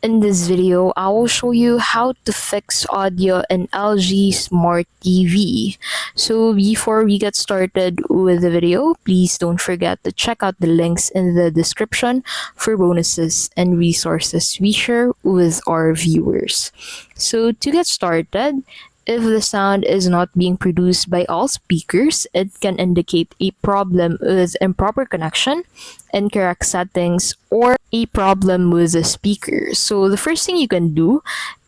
In this video, I will show you how to fix audio in LG Smart TV. So before we get started with the video, please don't forget to check out the links in the description for bonuses and resources we share with our viewers. So to get started, if the sound is not being produced by all speakers, it can indicate a problem with improper connection, incorrect settings, or a problem with the speaker. So the first thing you can do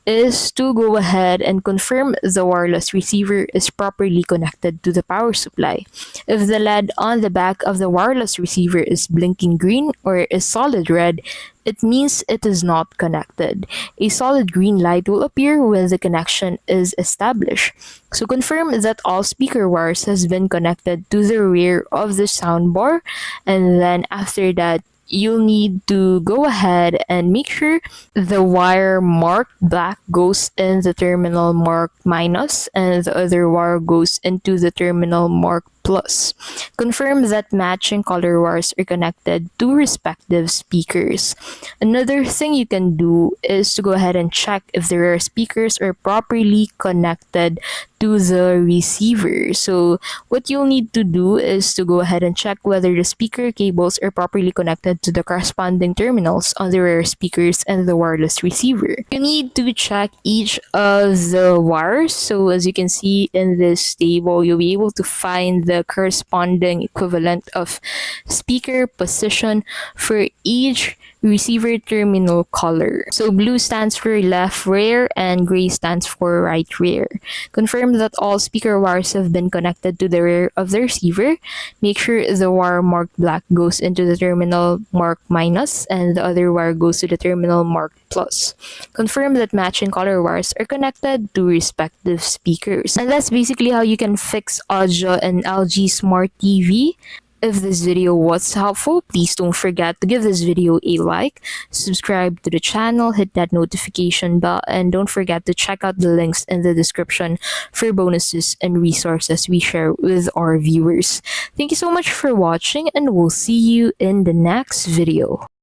is to go ahead and confirm the wireless receiver is properly connected to the power supply. If the LED on the back of the wireless receiver is blinking green or is solid red, it means it is not connected. A solid green light will appear when the connection is established. So confirm that all speaker wires has been connected to the rear of the soundbar, and then after that, you'll need to go ahead and make sure the wire marked black goes in the terminal marked minus and the other wire goes into the terminal marked plus. Confirm that matching color wires are connected to respective speakers. Another thing you can do is to go ahead and check if their speakers are properly connected to the receiver. So what you'll need to do is to go ahead and check whether the speaker cables are properly connected to the corresponding terminals on the rear speakers and the wireless receiver. You need to check each of the wires. So as you can see in this table, you'll be able to find the corresponding equivalent of speaker position for each receiver terminal color. So blue stands for left rear and gray stands for right rear. Confirm that all speaker wires have been connected to the rear of the receiver. Make sure the wire marked black goes into the terminal marked minus and the other wire goes to the terminal marked plus. Confirm that matching color wires are connected to respective speakers. And that's basically how you can fix audio in LG Smart TV. If this video was helpful, please don't forget to give this video a like, subscribe to the channel, hit that notification bell, and don't forget to check out the links in the description for bonuses and resources we share with our viewers. Thank you so much for watching, and we'll see you in the next video.